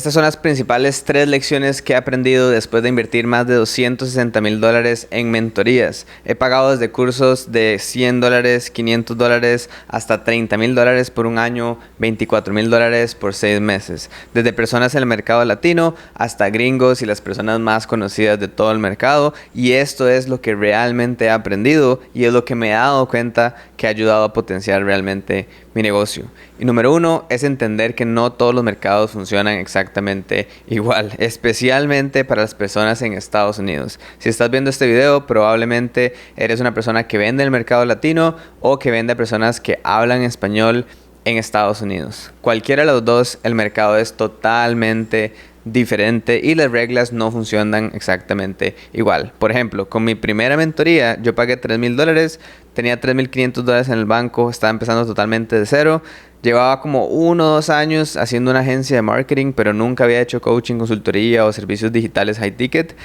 Estas son las principales 3 lecciones que he aprendido después de invertir más de $260,000 en mentorías. He pagado desde cursos de $100, $500 hasta $30,000 por un año, $24,000 por 6 meses. Desde personas en el mercado latino hasta gringos y las personas más conocidas de todo el mercado. Y esto es lo que realmente he aprendido y es lo que me he dado cuenta que ha ayudado a potenciar realmente mi negocio. Y número 1 es entender que no todos los mercados funcionan exactamente igual, especialmente para las personas en Estados Unidos. Si estás viendo este video, probablemente eres una persona que vende en el mercado latino o que vende a personas que hablan español en Estados Unidos. Cualquiera de los dos, el mercado es totalmente diferente y las reglas no funcionan exactamente igual. Por ejemplo, con mi primera mentoría yo pagué $3,000, tenía $3,500 en el banco, estaba empezando totalmente de cero. Llevaba como 1 o 2 años haciendo una agencia de marketing, pero nunca había hecho coaching, consultoría o servicios digitales high ticket.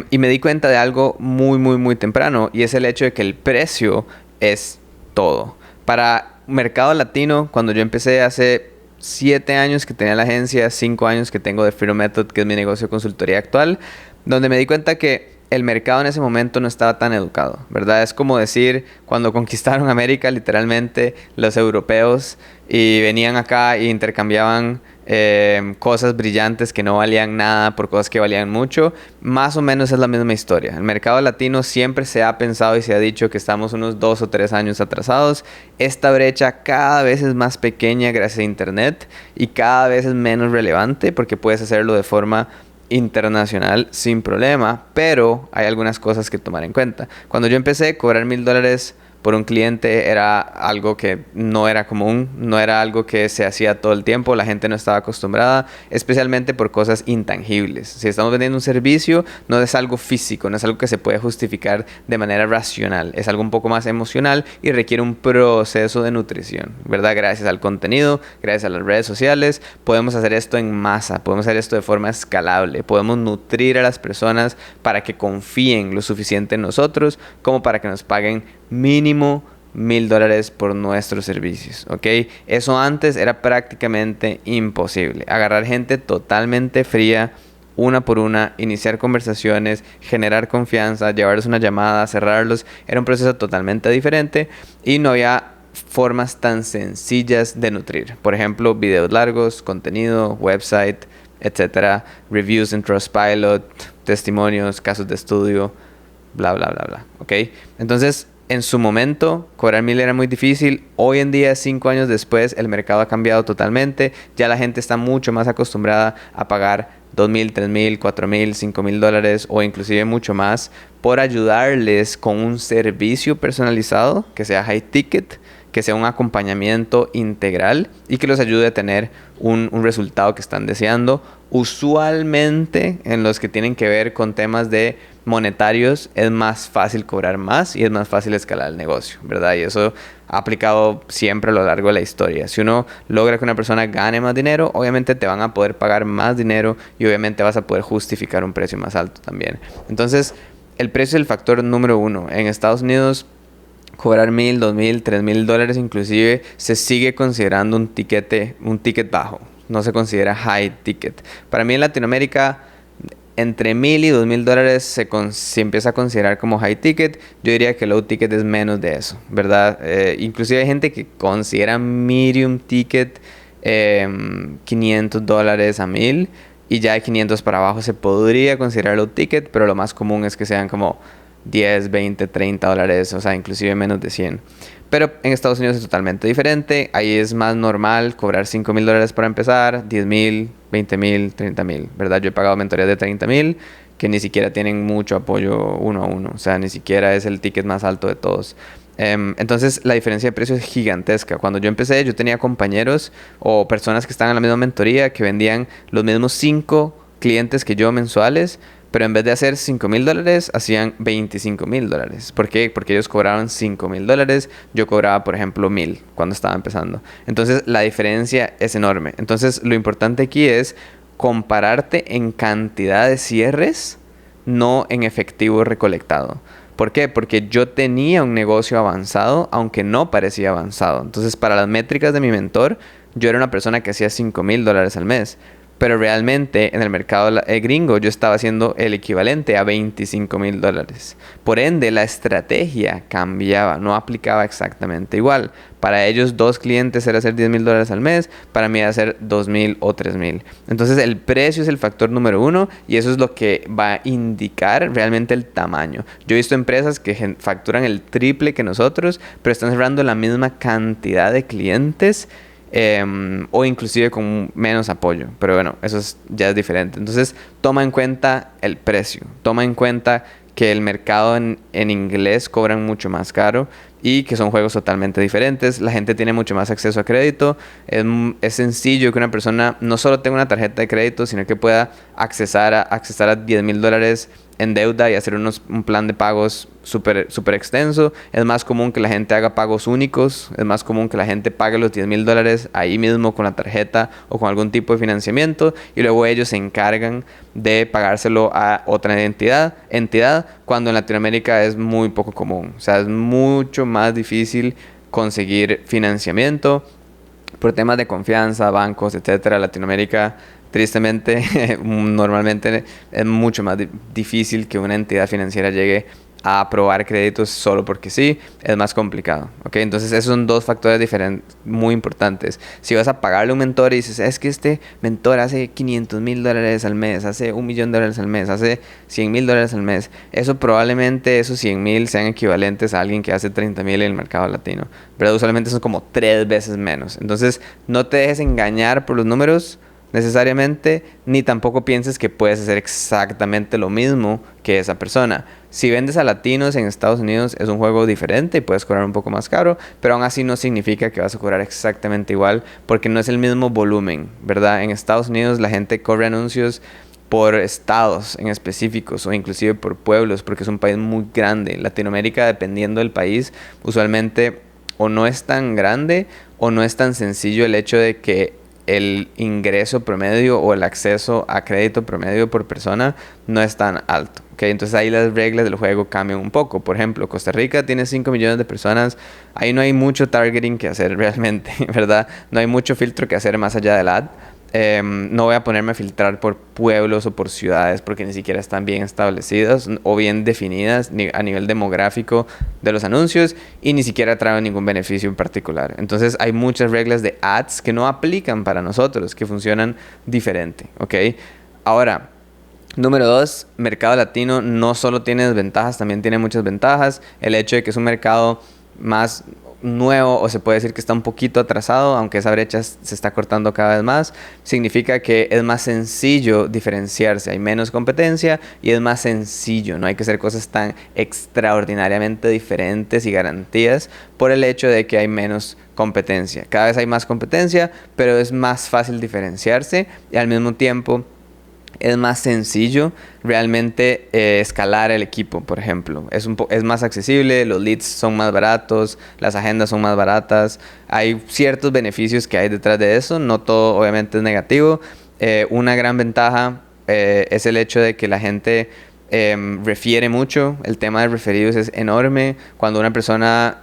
Y me di cuenta de algo muy temprano, y es el hecho de que el precio es todo. Para mercado latino, cuando yo empecé hace 7 años que tenía la agencia, 5 años que tengo de Freedom Method, que es mi negocio de consultoría actual, donde me di cuenta que el mercado en ese momento no estaba tan educado, ¿verdad? Es como decir, cuando conquistaron América, literalmente, los europeos, y venían acá e intercambiaban cosas brillantes que no valían nada por cosas que valían mucho. Más o menos es la misma historia. El mercado latino siempre se ha pensado y se ha dicho que estamos unos 2 o 3 años atrasados. Esta brecha cada vez es más pequeña gracias a internet y cada vez es menos relevante porque puedes hacerlo de forma internacional sin problema, pero hay algunas cosas que tomar en cuenta. Cuando yo empecé a cobrar $1,000 por un cliente era algo que no era común, no era algo que se hacía todo el tiempo, la gente no estaba acostumbrada, especialmente por cosas intangibles. Si estamos vendiendo un servicio, no es algo físico, no es algo que se puede justificar de manera racional, es algo un poco más emocional y requiere un proceso de nutrición, ¿verdad? Gracias al contenido, gracias a las redes sociales, podemos hacer esto en masa, podemos hacer esto de forma escalable, podemos nutrir a las personas para que confíen lo suficiente en nosotros como para que nos paguen mínimo $1,000 por nuestros servicios, ¿ok? Eso antes era prácticamente imposible. Agarrar gente totalmente fría, una por una, iniciar conversaciones, generar confianza, llevarles una llamada, cerrarlos, era un proceso totalmente diferente y no había formas tan sencillas de nutrir. Por ejemplo, videos largos, contenido, website, etcétera, reviews en Trustpilot, testimonios, casos de estudio, bla, ¿ok? Entonces, en su momento, cobrar 1,000 era muy difícil. Hoy en día, 5 años después, el mercado ha cambiado totalmente. Ya la gente está mucho más acostumbrada a pagar $2,000, $3,000, $4,000, $5,000 o inclusive mucho más por ayudarles con un servicio personalizado que sea high ticket, que sea un acompañamiento integral y que los ayude a tener un resultado que están deseando. Usualmente en los que tienen que ver con temas de monetarios es más fácil cobrar más y es más fácil escalar el negocio, ¿verdad? Y eso ha aplicado siempre a lo largo de la historia. Si uno logra que una persona gane más dinero, obviamente te van a poder pagar más dinero y obviamente vas a poder justificar un precio más alto también. Entonces, el precio es el factor número 1. En Estados Unidos, cobrar $1,000, $2,000, $3,000 inclusive se sigue considerando un ticket bajo. No se considera high ticket. Para mí en Latinoamérica, entre $1,000 y $2,000 se empieza a considerar como high ticket. Yo diría que low ticket es menos de eso, ¿verdad? Inclusive hay gente que considera medium ticket $500 a $1,000 y ya de 500 para abajo se podría considerar low ticket, pero lo más común es que sean como $10, $20, $30, o sea, inclusive menos de 100. Pero en Estados Unidos es totalmente diferente. Ahí es más normal cobrar $5,000 para empezar, 10,000, 20,000, 30,000, ¿verdad? Yo he pagado mentorías de 30,000 que ni siquiera tienen mucho apoyo uno a uno. O sea, ni siquiera es el ticket más alto de todos. Entonces, la diferencia de precio es gigantesca. Cuando yo empecé, yo tenía compañeros o personas que estaban en la misma mentoría que vendían los mismos 5 clientes que yo mensuales, pero en vez de hacer $5,000, hacían $25,000. ¿Por qué? Porque ellos cobraban $5,000. Yo cobraba, por ejemplo, $1,000 cuando estaba empezando. Entonces, la diferencia es enorme. Entonces, lo importante aquí es compararte en cantidad de cierres, no en efectivo recolectado. ¿Por qué? Porque yo tenía un negocio avanzado, aunque no parecía avanzado. Entonces, para las métricas de mi mentor, yo era una persona que hacía $5,000 al mes. pero realmente en el mercado gringo yo estaba haciendo el equivalente a $25,000. Por ende, la estrategia cambiaba, no aplicaba exactamente igual. Para ellos, 2 clientes era hacer $10,000 al mes, para mí era hacer 2,000 o 3,000. Entonces, el precio es el factor número uno y eso es lo que va a indicar realmente el tamaño. Yo he visto empresas que facturan el triple que nosotros, pero están cerrando la misma cantidad de clientes. O inclusive con menos apoyo. Pero bueno, ya es diferente. Entonces, toma en cuenta el precio. Toma en cuenta que el mercado en inglés cobran mucho más caro y que son juegos totalmente diferentes. La gente tiene mucho más acceso a crédito. Es sencillo que una persona no solo tenga una tarjeta de crédito, sino que pueda accesar a $10,000 en deuda y hacer un plan de pagos súper extenso. Es más común que la gente haga pagos únicos. Es más común que la gente pague los $10,000 ahí mismo con la tarjeta o con algún tipo de financiamiento y luego ellos se encargan de pagárselo a otra entidad, cuando en Latinoamérica es muy poco común. O sea, es mucho más difícil conseguir financiamiento por temas de confianza, bancos, etcétera. Latinoamérica, tristemente, normalmente es mucho más difícil que una entidad financiera llegue a aprobar créditos solo porque sí, es más complicado, ¿ok? Entonces esos son dos factores diferentes, muy importantes. Si vas a pagarle a un mentor y dices, es que este mentor hace $500,000 al mes, hace $1,000,000 al mes, hace $100,000 al mes, eso probablemente esos 100,000 sean equivalentes a alguien que hace 30,000 en el mercado latino, pero usualmente son como 3 veces menos. Entonces no te dejes engañar por los números necesariamente, ni tampoco pienses que puedes hacer exactamente lo mismo que esa persona. Si vendes a latinos en Estados Unidos es un juego diferente y puedes cobrar un poco más caro, pero aún así no significa que vas a cobrar exactamente igual porque no es el mismo volumen, ¿verdad? En Estados Unidos la gente corre anuncios por estados en específicos o inclusive por pueblos porque es un país muy grande. Latinoamérica, dependiendo del país, usualmente o no es tan grande o no es tan sencillo el hecho de que el ingreso promedio o el acceso a crédito promedio por persona no es tan alto, ¿okay? Entonces ahí las reglas del juego cambian un poco. Por ejemplo, Costa Rica tiene 5 millones de personas. Ahí no hay mucho targeting que hacer realmente, ¿verdad? No hay mucho filtro que hacer más allá del ad. No voy a ponerme a filtrar por pueblos o por ciudades porque ni siquiera están bien establecidas o bien definidas a nivel demográfico de los anuncios y ni siquiera traen ningún beneficio en particular. Entonces hay muchas reglas de ads que no aplican para nosotros, que funcionan diferente, ¿ok? Ahora, número 2, mercado latino no solo tiene desventajas, también tiene muchas ventajas. El hecho de que es un mercado más nuevo o se puede decir que está un poquito atrasado, aunque esa brecha se está cortando cada vez más, significa que es más sencillo diferenciarse, hay menos competencia y es más sencillo, no hay que hacer cosas tan extraordinariamente diferentes y garantías por el hecho de que hay menos competencia. Cada vez hay más competencia, pero es más fácil diferenciarse y al mismo tiempo es más sencillo realmente escalar el equipo, por ejemplo. Es más accesible, los leads son más baratos, las agendas son más baratas. Hay ciertos beneficios que hay detrás de eso, no todo obviamente es negativo. Una gran ventaja es el hecho de que la gente refiere mucho. El tema de referidos es enorme. Cuando una persona,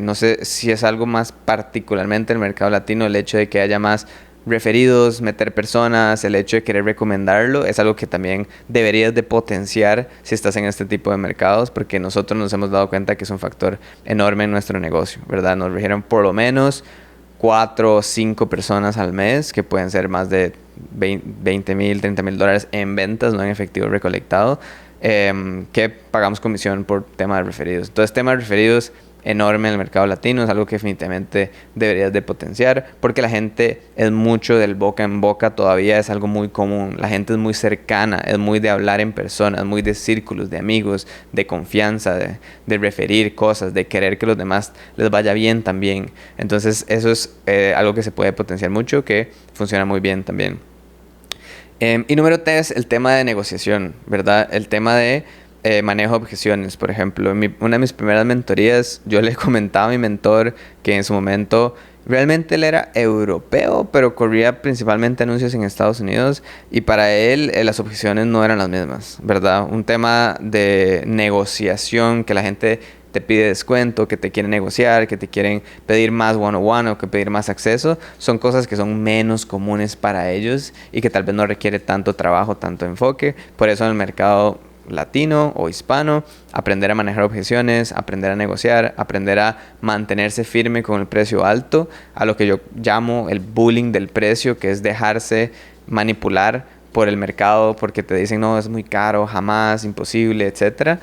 no sé si es algo más particularmente en el mercado latino, el hecho de que haya más referidos, meter personas, el hecho de querer recomendarlo es algo que también deberías de potenciar si estás en este tipo de mercados, porque nosotros nos hemos dado cuenta que es un factor enorme en nuestro negocio, ¿verdad? Nos refieren por lo menos 4 o 5 personas al mes, que pueden ser más de $20,000, $30,000 en ventas, no en efectivo recolectado, que pagamos comisión por tema de referidos. Entonces, tema de referidos enorme en el mercado latino, es algo que definitivamente deberías de potenciar, porque la gente es mucho del boca en boca, todavía es algo muy común, la gente es muy cercana, es muy de hablar en persona, es muy de círculos, de amigos, de confianza, de referir cosas, de querer que los demás les vaya bien también. Entonces eso es algo que se puede potenciar mucho, que funciona muy bien también. Y número 3, el tema de negociación, ¿verdad? El tema de manejo de objeciones. Por ejemplo, en una de mis primeras mentorías, yo le comentaba a mi mentor que en su momento realmente él era europeo, pero corría principalmente anuncios en Estados Unidos y para él las objeciones no eran las mismas, ¿verdad? Un tema de negociación que la gente te pide descuento, que te quiere negociar, que te quieren pedir más one-on-one o que pedir más acceso, son cosas que son menos comunes para ellos y que tal vez no requiere tanto trabajo, tanto enfoque. Por eso en el mercado latino o hispano, aprender a manejar objeciones, aprender a negociar, aprender a mantenerse firme con el precio alto, a lo que yo llamo el bullying del precio, que es dejarse manipular por el mercado porque te dicen no, es muy caro, jamás, imposible, etcétera.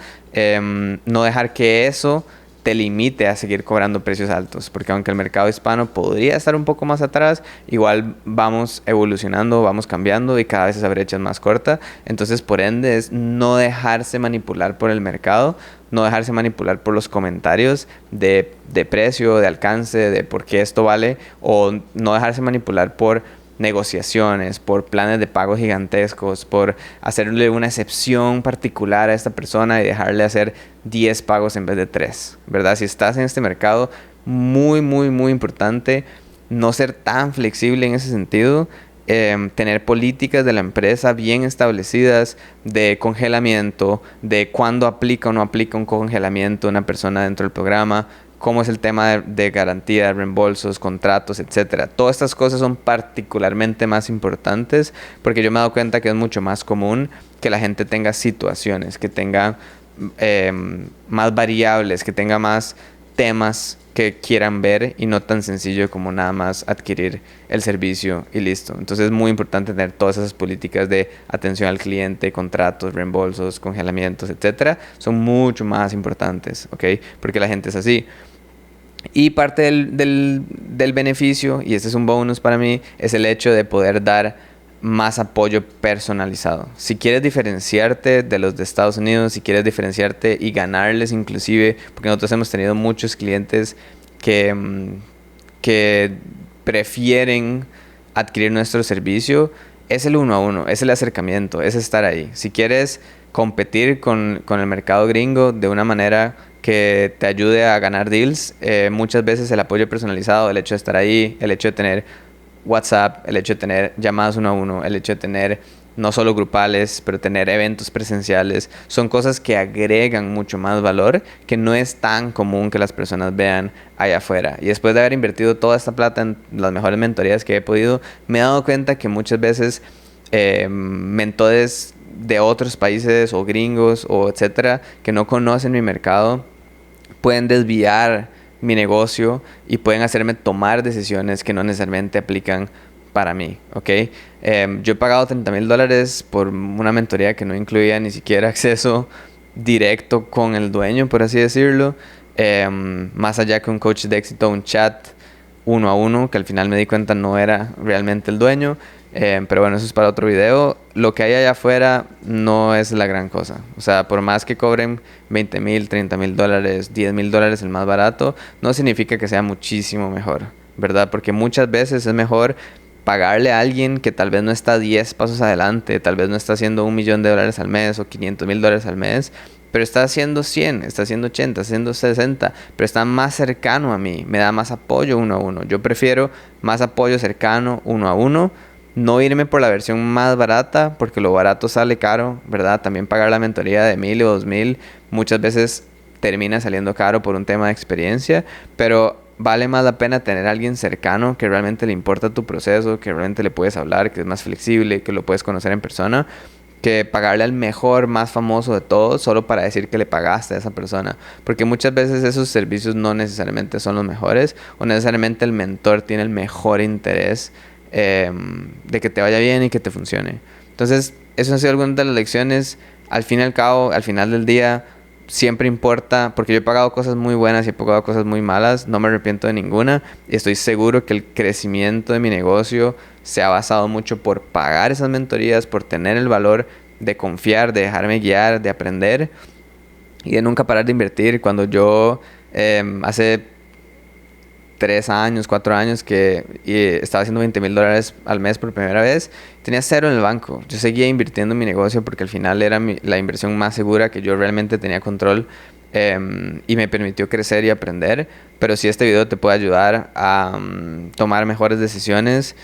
No dejar que eso te limite a seguir cobrando precios altos, porque aunque el mercado hispano podría estar un poco más atrás, igual vamos evolucionando, vamos cambiando y cada vez esa brecha es más corta. Entonces, por ende, es no dejarse manipular por el mercado, no dejarse manipular por los comentarios de precio, de alcance, de por qué esto vale, o no dejarse manipular por negociaciones, por planes de pago gigantescos, por hacerle una excepción particular a esta persona y dejarle hacer 10 pagos en vez de 3, ¿verdad? Si estás en este mercado, muy, muy, muy importante no ser tan flexible en ese sentido. Tener políticas de la empresa bien establecidas de congelamiento, de cuándo aplica o no aplica un congelamiento una persona dentro del programa, cómo es el tema de garantía, reembolsos, contratos, etcétera. Todas estas cosas son particularmente más importantes porque yo me he dado cuenta que es mucho más común que la gente tenga situaciones, que tenga más variables, que tenga más temas que quieran ver y no tan sencillo como nada más adquirir el servicio y listo. Entonces es muy importante tener todas esas políticas de atención al cliente, contratos, reembolsos, congelamientos, etcétera. Son mucho más importantes, ¿ok? Porque la gente es así. Y parte del beneficio, y este es un bonus para mí, es el hecho de poder dar más apoyo personalizado. Si quieres diferenciarte de los de Estados Unidos, si quieres diferenciarte y ganarles inclusive, porque nosotros hemos tenido muchos clientes que prefieren adquirir nuestro servicio, es el uno a uno, es el acercamiento, es estar ahí. Si quieres competir con el mercado gringo de una manera que te ayude a ganar deals, muchas veces el apoyo personalizado, el hecho de estar ahí, el hecho de tener WhatsApp, el hecho de tener llamadas uno a uno, el hecho de tener no solo grupales, pero tener eventos presenciales, son cosas que agregan mucho más valor, que no es tan común que las personas vean allá afuera. Y después de haber invertido toda esta plata en las mejores mentorías que he podido, me he dado cuenta que muchas veces mentores de otros países o gringos o etcétera, que no conocen mi mercado, pueden desviar mi negocio y pueden hacerme tomar decisiones que no necesariamente aplican para mí, ¿ok? Yo he pagado $30,000 por una mentoría que no incluía ni siquiera acceso directo con el dueño, por así decirlo. Más allá que un coach de éxito, un chat uno a uno, que al final me di cuenta no era realmente el dueño. Pero bueno, eso es para otro video. Lo que hay allá afuera no es la gran cosa. O sea, por más que cobren $20,000, $30,000, $10,000 el más barato, no significa que sea muchísimo mejor, ¿verdad? Porque muchas veces es mejor pagarle a alguien que tal vez no está 10 pasos adelante, tal vez no está haciendo $1,000,000 al mes o $500,000 al mes, pero está haciendo 100, está haciendo 80, está haciendo 60, pero está más cercano a mí, me da más apoyo uno a uno. Yo prefiero más apoyo cercano uno a uno, no irme por la versión más barata, porque lo barato sale caro, ¿verdad? También pagar la mentoría de 1,000 o 2,000 muchas veces termina saliendo caro por un tema de experiencia, pero vale más la pena tener a alguien cercano que realmente le importa tu proceso, que realmente le puedes hablar, que es más flexible, que lo puedes conocer en persona, que pagarle al mejor, más famoso de todos solo para decir que le pagaste a esa persona. Porque muchas veces esos servicios no necesariamente son los mejores o necesariamente el mentor tiene el mejor interés de que te vaya bien y que te funcione. Entonces, eso han sido algunas de las lecciones. Al fin y al cabo, al final del día, siempre importa, porque yo he pagado cosas muy buenas y he pagado cosas muy malas, no me arrepiento de ninguna y estoy seguro que el crecimiento de mi negocio se ha basado mucho por pagar esas mentorías, por tener el valor de confiar, de dejarme guiar, de aprender y de nunca parar de invertir. Cuando yo hace 3 años, 4 años que estaba haciendo $20,000 al mes por primera vez, tenía cero en el banco. Yo seguía invirtiendo en mi negocio porque al final era la inversión más segura, que yo realmente tenía control y me permitió crecer y aprender. Pero si este video te puede ayudar a tomar mejores decisiones,